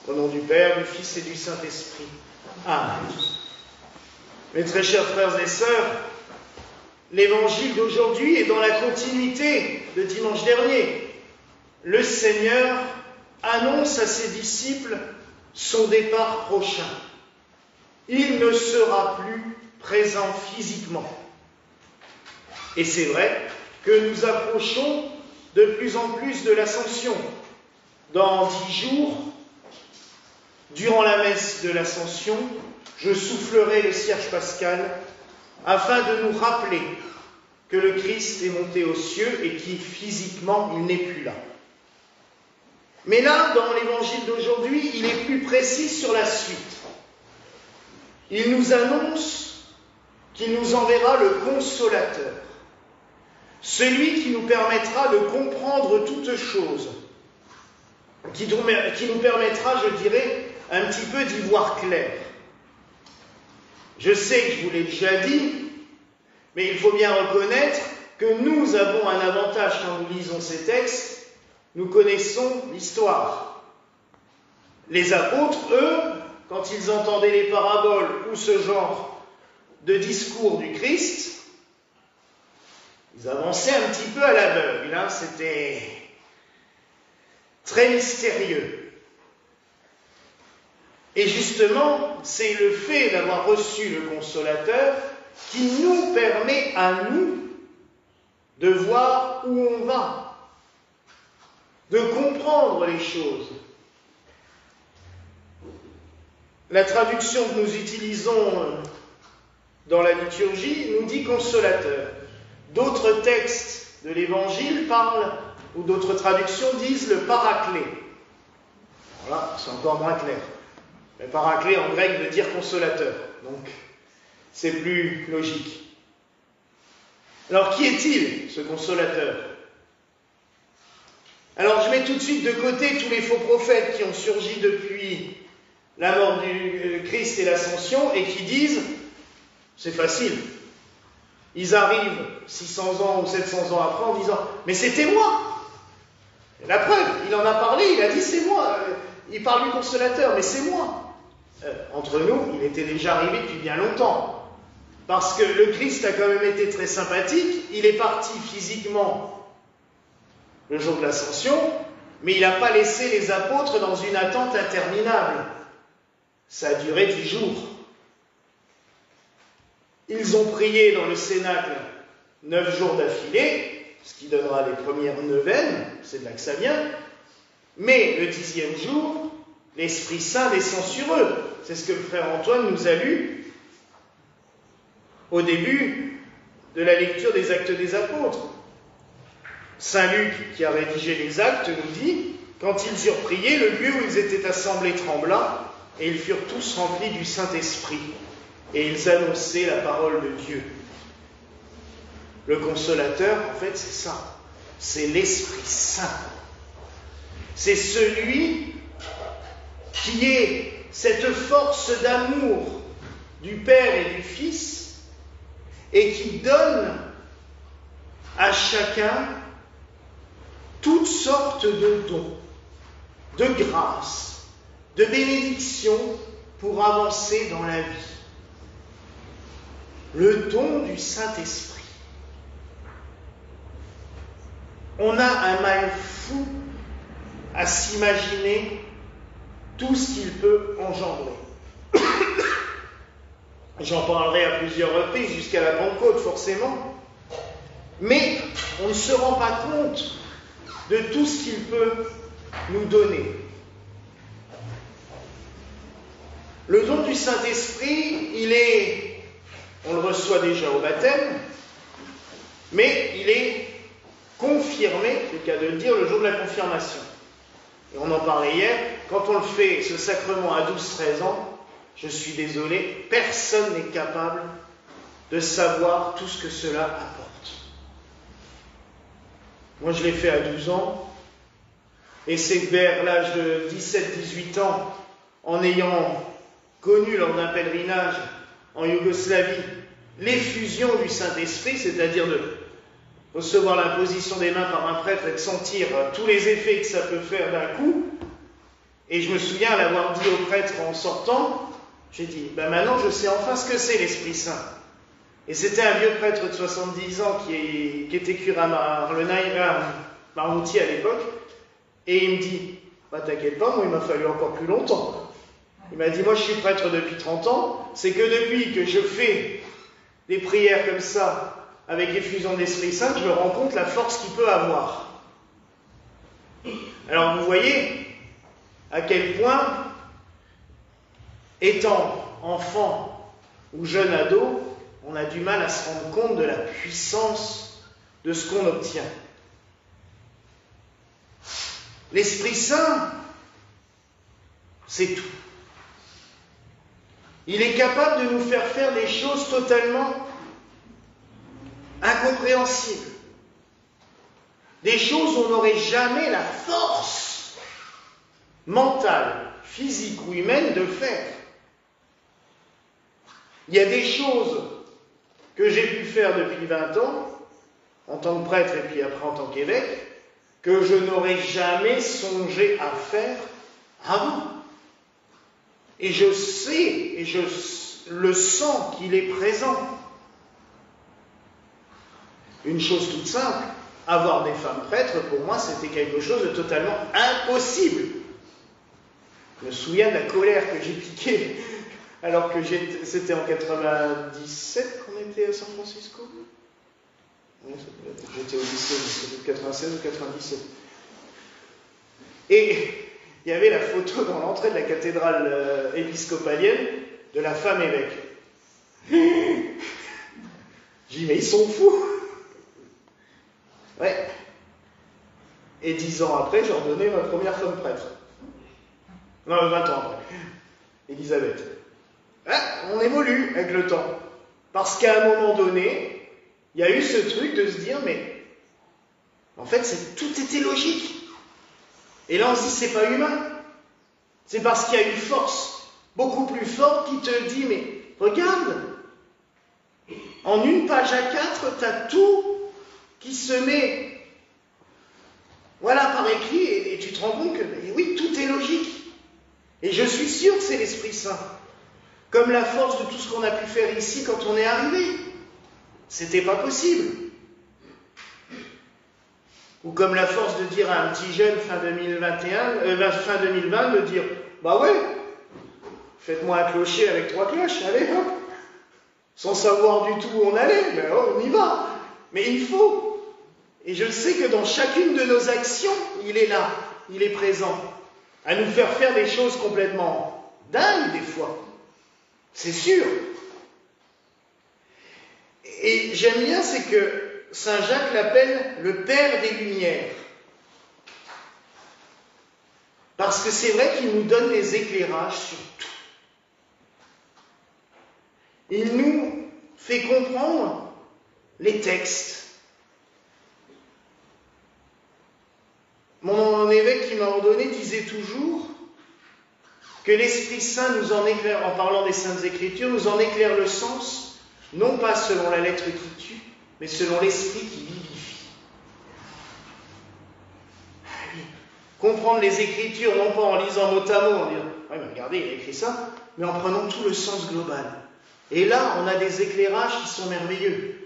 Au nom du Père, du Fils et du Saint-Esprit. Amen. Mes très chers frères et sœurs, l'évangile d'aujourd'hui est dans la continuité de dimanche dernier. Le Seigneur annonce à ses disciples son départ prochain. Il ne sera plus présent physiquement. Et c'est vrai que nous approchons de plus en plus de l'Ascension. Dans 10 jours, durant la messe de l'Ascension, je soufflerai le cierge pascal afin de nous rappeler que le Christ est monté aux cieux et qu'il physiquement, il n'est plus là. Mais là, dans l'évangile d'aujourd'hui, il est plus précis sur la suite. Il nous annonce qu'il nous enverra le Consolateur, celui qui nous permettra de comprendre toutes choses, qui nous permettra, je dirais, un petit peu d'y voir clair. Je sais que je vous l'ai déjà dit, mais il faut bien reconnaître que nous avons un avantage quand nous lisons ces textes, nous connaissons l'histoire. Les apôtres, eux, quand ils entendaient les paraboles ou ce genre de discours du Christ, ils avançaient un petit peu à l'aveugle, hein, c'était très mystérieux. Et justement, c'est le fait d'avoir reçu le Consolateur qui nous permet à nous de voir où on va, de comprendre les choses. La traduction que nous utilisons dans la liturgie nous dit Consolateur. D'autres textes de l'Évangile parlent, ou d'autres traductions disent le Paraclet. Voilà, c'est encore moins clair. Le Paraclet en grec veut dire consolateur, donc c'est plus logique. Alors qui est-il, ce consolateur? Alors je mets tout de suite de côté tous les faux prophètes qui ont surgi depuis la mort du Christ et l'Ascension et qui disent, c'est facile, ils arrivent 600 ans ou 700 ans après en disant « mais c'était moi !» La preuve, il en a parlé, il a dit « c'est moi !» Il parle du consolateur, mais c'est moi. Entre nous, il était déjà arrivé depuis bien longtemps. Parce que le Christ a quand même été très sympathique. Il est parti physiquement le jour de l'Ascension, mais il n'a pas laissé les apôtres dans une attente interminable. Ça a duré 10 jours. Ils ont prié dans le Cénacle 9 jours d'affilée, ce qui donnera les premières neuvaines, c'est de là que ça vient. Mais le 10e jour, l'Esprit Saint descend sur eux. C'est ce que le frère Antoine nous a lu au début de la lecture des Actes des Apôtres. Saint Luc, qui a rédigé les Actes, nous dit « Quand ils eurent prié, le lieu où ils étaient assemblés trembla, et ils furent tous remplis du Saint-Esprit, et ils annonçaient la parole de Dieu. » Le Consolateur, en fait, c'est ça. C'est l'Esprit Saint. C'est celui qui est cette force d'amour du Père et du Fils et qui donne à chacun toutes sortes de dons, de grâces, de bénédictions pour avancer dans la vie. Le don du Saint-Esprit. On a un mal fou à s'imaginer tout ce qu'il peut engendrer. J'en parlerai à plusieurs reprises, jusqu'à la Pentecôte forcément, mais on ne se rend pas compte de tout ce qu'il peut nous donner. Le don du Saint-Esprit, on le reçoit déjà au baptême, mais il est confirmé, c'est le cas de le dire, le jour de la confirmation. Et on en parlait hier, quand on le fait, ce sacrement à 12-13 ans, je suis désolé, personne n'est capable de savoir tout ce que cela apporte. Moi, je l'ai fait à 12 ans, et c'est vers l'âge de 17-18 ans, en ayant connu lors d'un pèlerinage en Yougoslavie l'effusion du Saint-Esprit, c'est-à-dire de recevoir l'imposition des mains par un prêtre et de sentir tous les effets que ça peut faire d'un coup, Et je me souviens l'avoir dit au prêtre en sortant, j'ai dit, ben maintenant je sais enfin ce que c'est l'Esprit Saint. Et c'était un vieux prêtre de 70 ans qui était curé à Marmoutier à l'époque, et il me dit, bah t'inquiète pas, moi il m'a fallu encore plus longtemps. Il m'a dit, moi je suis prêtre depuis 30 ans, c'est que depuis que je fais des prières comme ça, avec effusion de l'Esprit Saint, que je me rends compte la force qu'il peut avoir. Alors vous voyez à quel point, étant enfant ou jeune ado, on a du mal à se rendre compte de la puissance de ce qu'on obtient. L'Esprit Saint, c'est tout. Il est capable de nous faire faire des choses totalement incompréhensibles. Des choses où on n'aurait jamais la force mentale, physique ou humaine de faire. Il y a des choses que j'ai pu faire depuis 20 ans, en tant que prêtre et puis après en tant qu'évêque, que je n'aurais jamais songé à faire avant. Et je sais, et je le sens qu'il est présent. Une chose toute simple, avoir des femmes prêtres, pour moi, c'était quelque chose de totalement impossible. Je me souviens de la colère que j'ai piquée alors que c'était en 97 qu'on était à San Francisco. J'étais au lycée, c'était 96 ou 97. Et il y avait la photo dans l'entrée de la cathédrale épiscopalienne de la femme évêque. J'ai dit, mais ils sont fous. Ouais. Et 10 ans après, j'ai ordonné ma première femme prêtre. Non, 20 ans après. Élisabeth. Ah, on évolue avec le temps. Parce qu'à un moment donné, il y a eu ce truc de se dire, mais en fait, tout était logique. Et là, on se dit, c'est pas humain. C'est parce qu'il y a une force beaucoup plus forte qui te dit, mais regarde, en une page A4, tu as tout qui se met, voilà, par écrit, et tu te rends compte que, oui, tout est logique. Et je suis sûr que c'est l'Esprit Saint. Comme la force de tout ce qu'on a pu faire ici quand on est arrivé. C'était pas possible. Ou comme la force de dire à un petit jeune fin 2020 de dire, bah ouais, faites-moi un clocher avec 3 cloches, allez hop. Sans savoir du tout où on allait, ben on y va. Mais il faut. Et je sais que dans chacune de nos actions, il est là, il est présent. À nous faire des choses complètement dingues des fois. C'est sûr. Et j'aime bien, c'est que Saint Jacques l'appelle le Père des Lumières. Parce que c'est vrai qu'il nous donne des éclairages sur tout. Il nous fait comprendre les textes. Mon évêque qui m'a ordonné disait toujours que l'Esprit Saint nous en éclaire, en parlant des Saintes Écritures, nous en éclaire le sens, non pas selon la lettre qui tue, mais selon l'Esprit qui vivifie. Comprendre les Écritures, non pas en lisant mot à mot, en disant « ouais, mais regardez, il a écrit ça », mais en prenant tout le sens global. Et là, on a des éclairages qui sont merveilleux.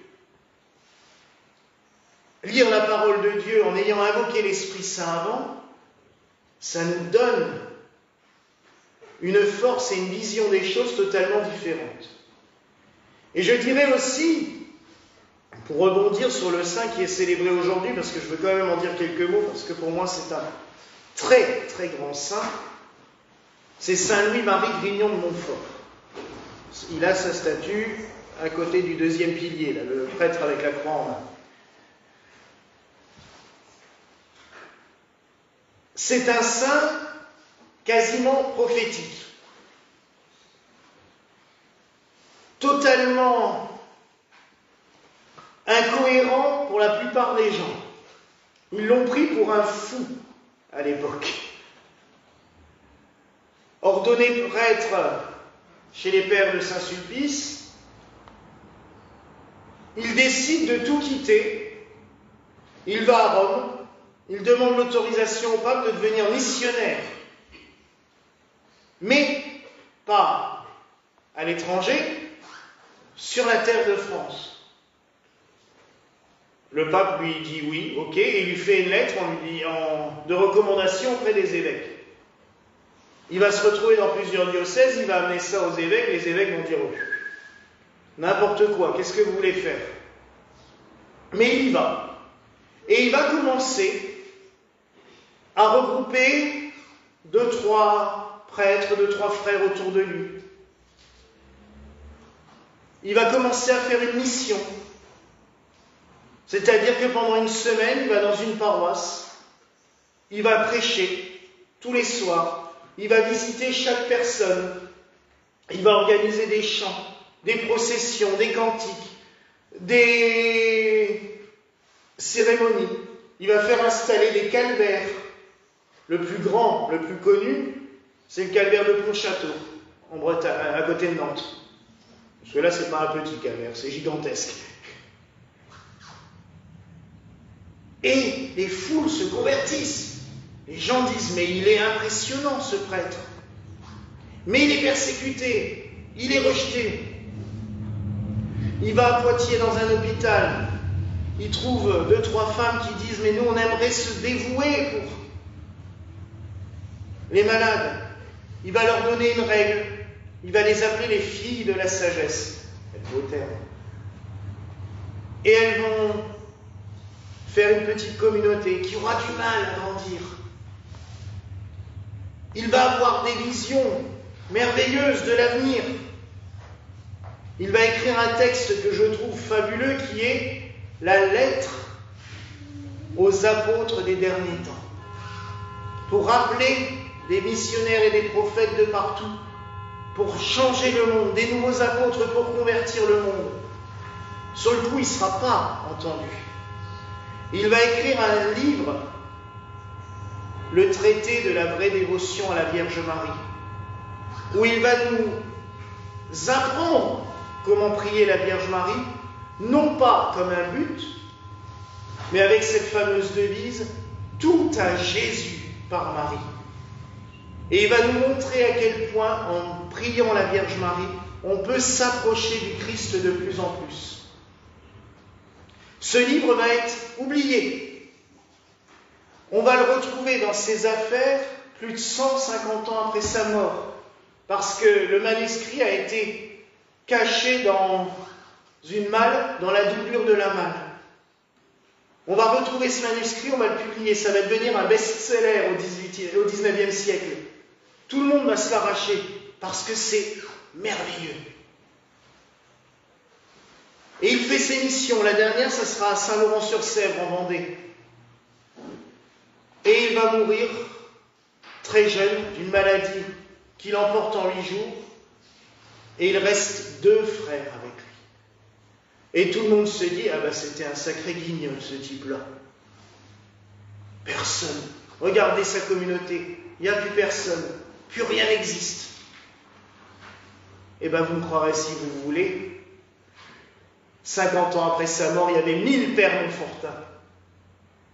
Lire la parole de Dieu en ayant invoqué l'Esprit Saint avant, ça nous donne une force et une vision des choses totalement différentes. Et je dirais aussi, pour rebondir sur le saint qui est célébré aujourd'hui, parce que je veux quand même en dire quelques mots, parce que pour moi c'est un très très grand saint, c'est Saint Louis-Marie Grignon de Montfort. Il a sa statue à côté du deuxième pilier, là, le prêtre avec la croix en main. C'est un saint quasiment prophétique, totalement incohérent pour la plupart des gens. Ils l'ont pris pour un fou à l'époque. Ordonné prêtre chez les pères de Saint-Sulpice, il décide de tout quitter. Il va à Rome, il demande l'autorisation au pape de devenir missionnaire mais pas à l'étranger, sur la terre de France. Le pape lui dit oui, ok, et il lui fait une lettre de recommandation auprès des évêques. Il va se retrouver dans plusieurs diocèses, il va amener ça aux évêques, les évêques vont dire oh, n'importe quoi, qu'est-ce que vous voulez faire? Mais il y va. Et il va commencer à regrouper 2-3 prêtres, 2-3 frères autour de lui. Il va commencer à faire une mission. C'est-à-dire que pendant une semaine, il va dans une paroisse, il va prêcher tous les soirs, il va visiter chaque personne, il va organiser des chants, des processions, des cantiques, des cérémonies. Il va faire installer des calvaires. Le plus grand, le plus connu, c'est le calvaire de Pontchâteau, en Bretagne, à côté de Nantes. Parce que là, c'est pas un petit calvaire, c'est gigantesque. Et les foules se convertissent. Les gens disent, mais il est impressionnant ce prêtre. Mais il est persécuté, il est rejeté. Il va à Poitiers dans un hôpital. Il trouve 2-3 femmes qui disent, mais nous on aimerait se dévouer pour les malades. Il va leur donner une règle. Il va les appeler les filles de la sagesse. C'est le beau terme. Et elles vont faire une petite communauté qui aura du mal à grandir. Il va avoir des visions merveilleuses de l'avenir. Il va écrire un texte que je trouve fabuleux qui est la lettre aux apôtres des derniers temps. Pour rappeler des missionnaires et des prophètes de partout, pour changer le monde, des nouveaux apôtres pour convertir le monde. Sur le coup, il ne sera pas entendu. Il va écrire un livre, le traité de la vraie dévotion à la Vierge Marie, où il va nous apprendre comment prier la Vierge Marie, non pas comme un but, mais avec cette fameuse devise, tout à Jésus par Marie. Et il va nous montrer à quel point, en priant la Vierge Marie, on peut s'approcher du Christ de plus en plus. Ce livre va être oublié. On va le retrouver dans ses affaires plus de 150 ans après sa mort, parce que le manuscrit a été caché dans une malle, dans la doublure de la malle. On va retrouver ce manuscrit, on va le publier, ça va devenir un best-seller au XIXe siècle. Tout le monde va se l'arracher, parce que c'est merveilleux. Et il fait ses missions. La dernière, ça sera à Saint-Laurent-sur-Sèvre, en Vendée. Et il va mourir très jeune d'une maladie qui l'emporte en 8 jours. Et il reste 2 frères avec lui. Et tout le monde se dit, ah ben c'était un sacré guignol ce type-là. Personne. Regardez sa communauté. Il n'y a plus personne. Plus rien n'existe. Eh bien vous me croirez si vous voulez. 50 ans après sa mort, il y avait 1000 pères Montfortins.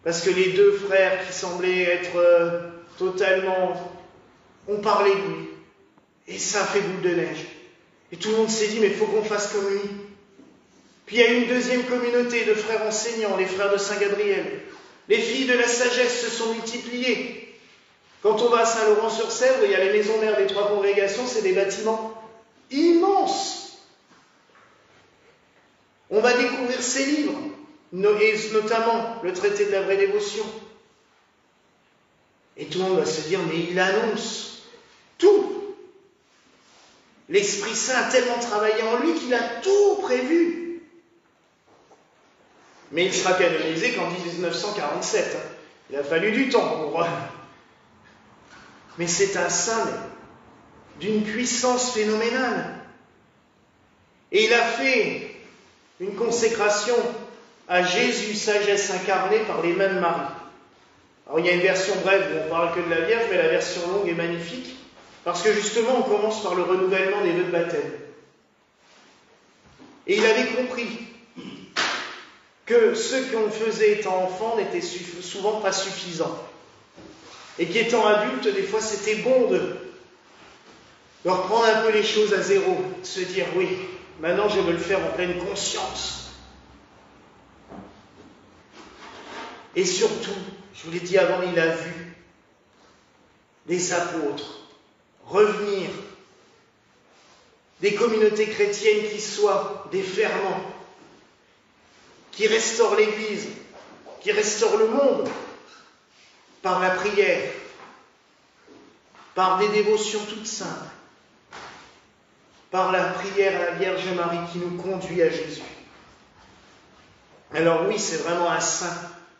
Parce que les 2 frères qui semblaient être totalement... ont parlé de lui. Et ça a fait boule de neige. Et tout le monde s'est dit, mais il faut qu'on fasse comme lui. Puis il y a une deuxième communauté de frères enseignants, les frères de Saint-Gabriel. Les filles de la sagesse se sont multipliées. Quand on va à Saint-Laurent-sur-Sèvre, il y a les maisons mères des 3 congrégations, c'est des bâtiments immenses. On va découvrir ces livres, et notamment le traité de la vraie dévotion. Et tout le monde va se dire, mais il annonce tout. L'Esprit Saint a tellement travaillé en lui qu'il a tout prévu. Mais il sera canonisé qu'en 1947. Il a fallu du temps pour... Mais c'est un saint d'une puissance phénoménale. Et il a fait une consécration à Jésus, sagesse incarnée par les mains de Marie. Alors il y a une version brève où on parle que de la Vierge, mais la version longue est magnifique, parce que justement on commence par le renouvellement des vœux de baptême. Et il avait compris que ce qu'on faisait étant enfant n'était souvent pas suffisant. Et qu'étant adulte, des fois c'était bon de reprendre un peu les choses à zéro, de se dire oui, maintenant je veux le faire en pleine conscience. Et surtout, je vous l'ai dit avant, il a vu des apôtres revenir, des communautés chrétiennes qui soient des ferments, qui restaurent l'Église, qui restaurent le monde par la prière, par des dévotions toutes simples, par la prière à la Vierge Marie qui nous conduit à Jésus. Alors oui, c'est vraiment un saint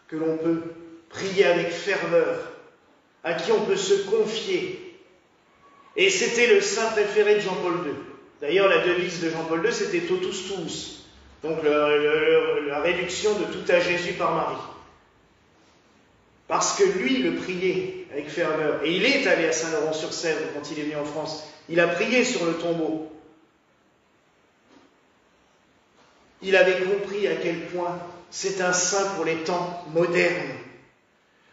que l'on peut prier avec ferveur, à qui on peut se confier. Et c'était le saint préféré de Jean-Paul II. D'ailleurs, la devise de Jean-Paul II, c'était Totus Tuus, donc la réduction de tout à Jésus par Marie. Parce que lui le priait avec ferveur. Et il est allé à Saint-Laurent-sur-Sèvre quand il est venu en France. Il a prié sur le tombeau. Il avait compris à quel point c'est un saint pour les temps modernes.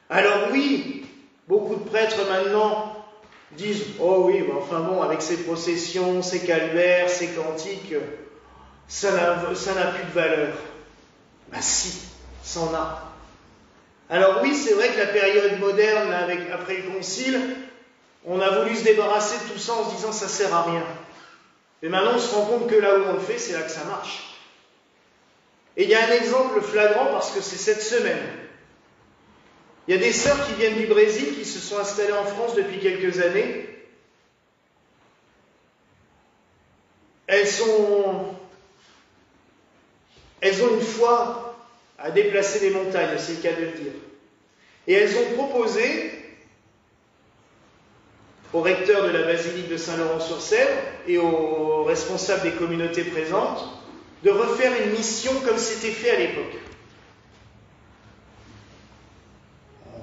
Alors oui, beaucoup de prêtres maintenant disent « Oh oui, mais enfin bon, avec ces processions, ces calvaires, ces cantiques, ça n'a plus de valeur. » Ben si, ça en a. Alors oui, c'est vrai que la période moderne, après le Concile, on a voulu se débarrasser de tout ça en se disant « ça sert à rien ». Mais maintenant, on se rend compte que là où on le fait, c'est là que ça marche. Et il y a un exemple flagrant parce que c'est cette semaine. Il y a des sœurs qui viennent du Brésil, qui se sont installées en France depuis quelques années. Elles ont une foi à déplacer des montagnes, c'est le cas de le dire. Et elles ont proposé au recteur de la basilique de Saint-Laurent-sur-Sèvre et aux responsables des communautés présentes de refaire une mission comme c'était fait à l'époque.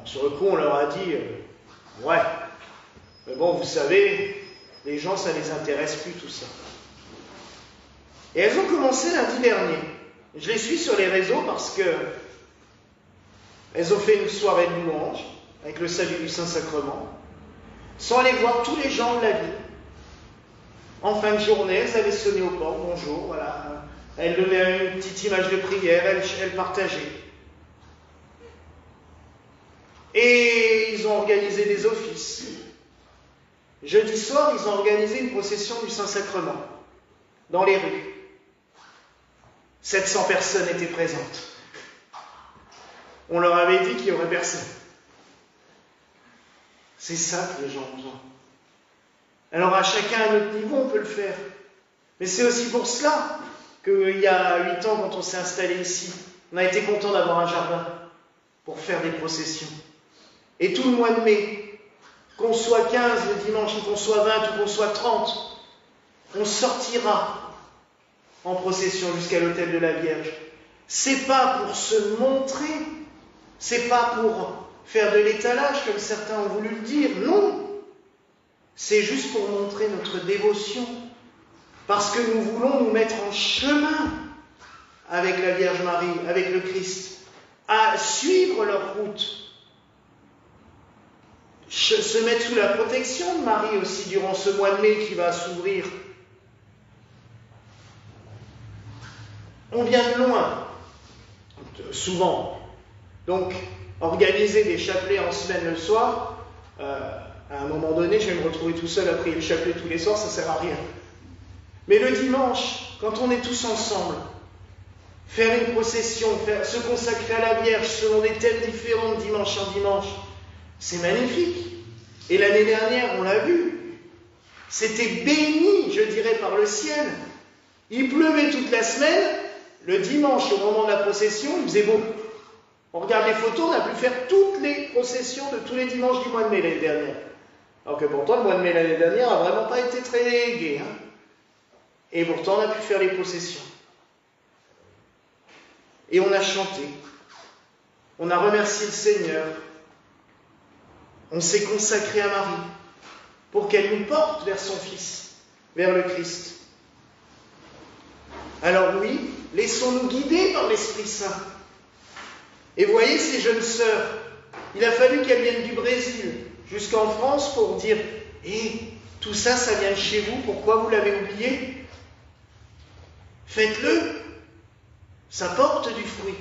Sur le coup, on leur a dit « Ouais, mais bon, vous savez, les gens, ça ne les intéresse plus tout ça. » Et elles ont commencé lundi dernier. Je les suis sur les réseaux parce que elles ont fait une soirée de louange avec le salut du Saint-Sacrement, sans aller voir tous les gens de la ville. En fin de journée, elles allaient sonner aux portes, bonjour, voilà. Elles donnaient une petite image de prière, elles partageaient. Et ils ont organisé des offices. Jeudi soir, ils ont organisé une procession du Saint-Sacrement dans les rues. 700 personnes étaient présentes. On leur avait dit qu'il n'y aurait personne. C'est ça que les gens ont besoin. Alors à chacun à notre niveau, on peut le faire. Mais c'est aussi pour cela qu'il y a 8 ans, quand on s'est installé ici, on a été content d'avoir un jardin pour faire des processions. Et tout le mois de mai, qu'on soit 15 le dimanche, ou qu'on soit 20, ou qu'on soit 30, on sortira en procession jusqu'à l'autel de la Vierge. C'est pas pour se montrer, c'est pas pour faire de l'étalage, comme certains ont voulu le dire, non. C'est juste pour montrer notre dévotion, parce que nous voulons nous mettre en chemin avec la Vierge Marie, avec le Christ, à suivre leur route, se mettre sous la protection de Marie aussi durant ce mois de mai qui va s'ouvrir. On vient de loin, souvent. Donc, organiser des chapelets en semaine le soir, à un moment donné, je vais me retrouver tout seul à prier le chapelet tous les soirs, ça ne sert à rien. Mais le dimanche, quand on est tous ensemble, faire une procession, se consacrer à la Vierge selon des thèmes différents de dimanche en dimanche, c'est magnifique. Et l'année dernière, on l'a vu, c'était béni, je dirais, par le ciel. Il pleuvait toute la semaine, le dimanche, au moment de la procession, il faisait beau. On regarde les photos, on a pu faire toutes les processions de tous les dimanches du mois de mai l'année dernière. Alors que pourtant, le mois de mai l'année dernière n'a vraiment pas été très gai. Et pourtant, on a pu faire les processions. Et on a chanté. On a remercié le Seigneur. On s'est consacré à Marie pour qu'elle nous porte vers son Fils, vers le Christ. Alors oui, laissons-nous guider par l'Esprit Saint. Et voyez ces jeunes sœurs, il a fallu qu'elles viennent du Brésil jusqu'en France pour dire « Tout ça, ça vient de chez vous. Pourquoi vous l'avez oublié? Faites-le. Ça porte du fruit.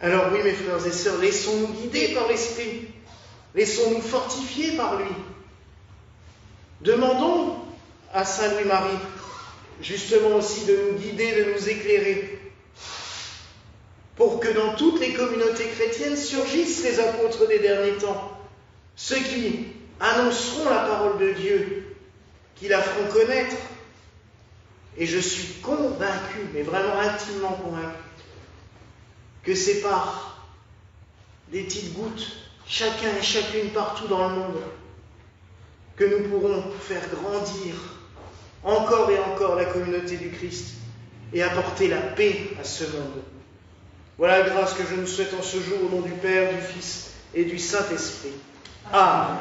Alors oui, mes frères et sœurs, laissons-nous guider par l'Esprit. Laissons-nous fortifier par lui. Demandons à Saint Louis-Marie, justement aussi, de nous guider, de nous éclairer, pour que dans toutes les communautés chrétiennes surgissent les apôtres des derniers temps, ceux qui annonceront la parole de Dieu, qui la feront connaître. Et je suis convaincu, mais vraiment intimement convaincu, que c'est par des petites gouttes, chacun et chacune partout dans le monde, que nous pourrons faire grandir encore et encore la communauté du Christ et apporter la paix à ce monde. Voilà la grâce que je nous souhaite en ce jour au nom du Père, du Fils et du Saint-Esprit. Amen.